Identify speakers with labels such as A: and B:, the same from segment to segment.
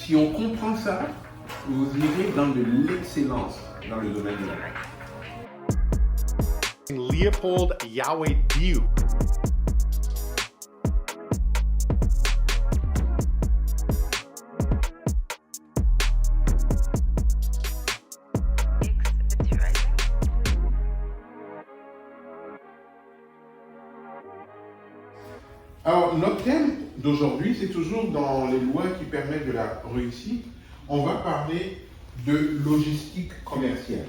A: Si on comprend ça, vous irez dans de l'excellence dans le domaine de la vente.
B: Leopold Yahweh Diu.
A: Alors, notre thème d'aujourd'hui, c'est toujours dans les lois qui permettent de la réussite. On va parler de logistique commerciale.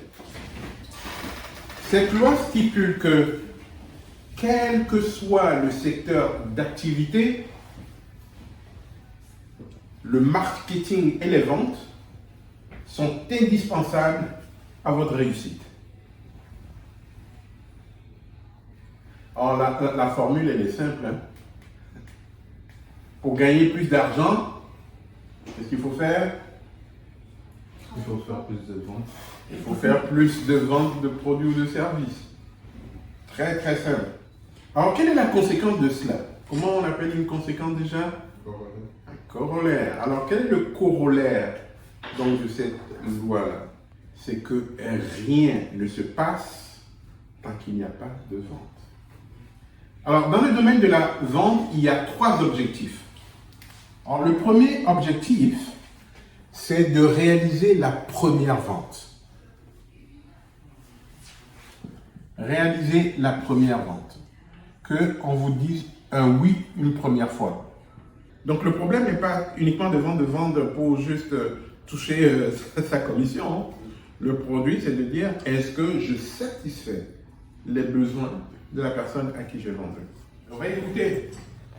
A: Cette loi stipule que, quel que soit le secteur d'activité, le marketing et les ventes sont indispensables à votre réussite. Alors, la formule, elle est simple. Hein? Pour gagner plus d'argent, qu'est-ce qu'il faut faire?
C: Il faut faire plus de ventes.
A: Il faut faire plus de ventes de produits ou de services. Très très simple. Alors, quelle est la conséquence de cela? Comment on appelle une conséquence déjà? Un corollaire. Alors, quel est le corollaire donc, de cette loi-là? C'est que rien ne se passe tant qu'il n'y a pas de vente. Alors, dans le domaine de la vente, il y a 3 objectifs. Alors, le premier objectif, c'est de réaliser la première vente. Réaliser la première vente. Qu'on vous dise un oui une première fois. Donc, le problème n'est pas uniquement de vendre pour juste toucher sa commission. Le produit, c'est de dire, est-ce que je satisfais les besoins de la personne à qui je vends? On va écouter.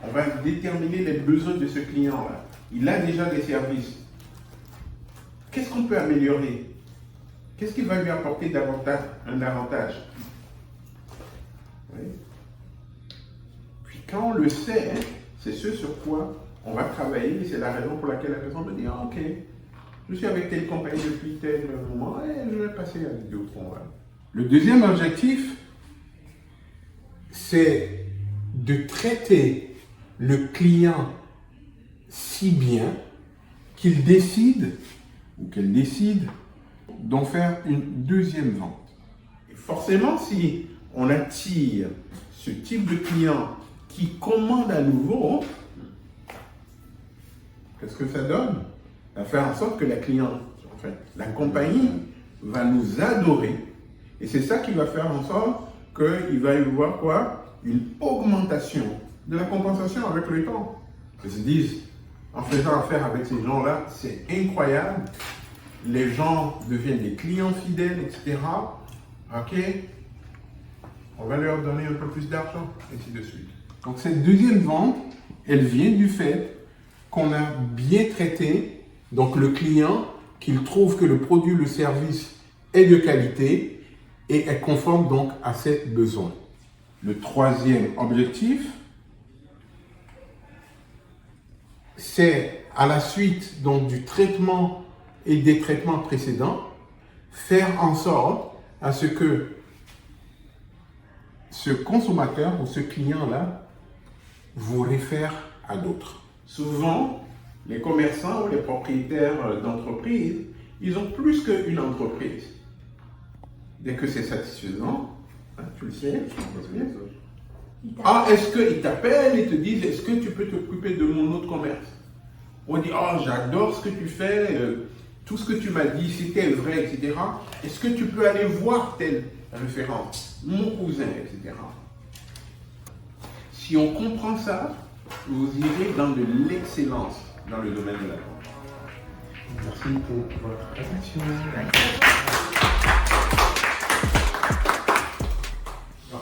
A: On va déterminer les besoins de ce client-là. Il a déjà des services. Qu'est-ce qu'on peut améliorer? Qu'est-ce qui va lui apporter un avantage? Oui. Puis quand on le sait, c'est ce sur quoi on va travailler. C'est la raison pour laquelle la personne me dit, ah, ok, je suis avec telle compagnie depuis tel moment, et je vais passer à d'autres. Le deuxième objectif, c'est de traiter le client si bien qu'il décide ou qu'elle décide d'en faire une deuxième vente. Et forcément, si on attire ce type de client qui commande à nouveau, qu'est-ce que ça donne? Ça va faire en sorte que la compagnie va nous adorer. Et c'est ça qui va faire en sorte qu'il va y avoir quoi? Une augmentation de la compensation avec le temps. Ils se disent, en faisant affaire avec ces gens-là, c'est incroyable. Les gens deviennent des clients fidèles, etc. Ok? On va leur donner un peu plus d'argent, et ainsi de suite. Donc cette deuxième vente, elle vient du fait qu'on a bien traité donc le client, qu'il trouve que le produit, le service est de qualité et est conforme donc à ses besoins. Le troisième objectif, c'est à la suite donc du traitement et des traitements précédents, faire en sorte à ce que ce consommateur ou ce client-là vous réfère à d'autres. Souvent, les commerçants ou les propriétaires d'entreprises, ils ont plus qu'une entreprise. Dès que c'est satisfaisant, tu le sais, est-ce qu'ils t'appellent et te disent, est-ce que tu peux t'occuper de mon autre commerce? On dit, oh, j'adore ce que tu fais, tout ce que tu m'as dit, c'était vrai, etc. Est-ce que tu peux aller voir telle référence, mon cousin, etc. Si on comprend ça, vous irez dans de l'excellence dans le domaine de la vente.
C: Merci pour votre attention.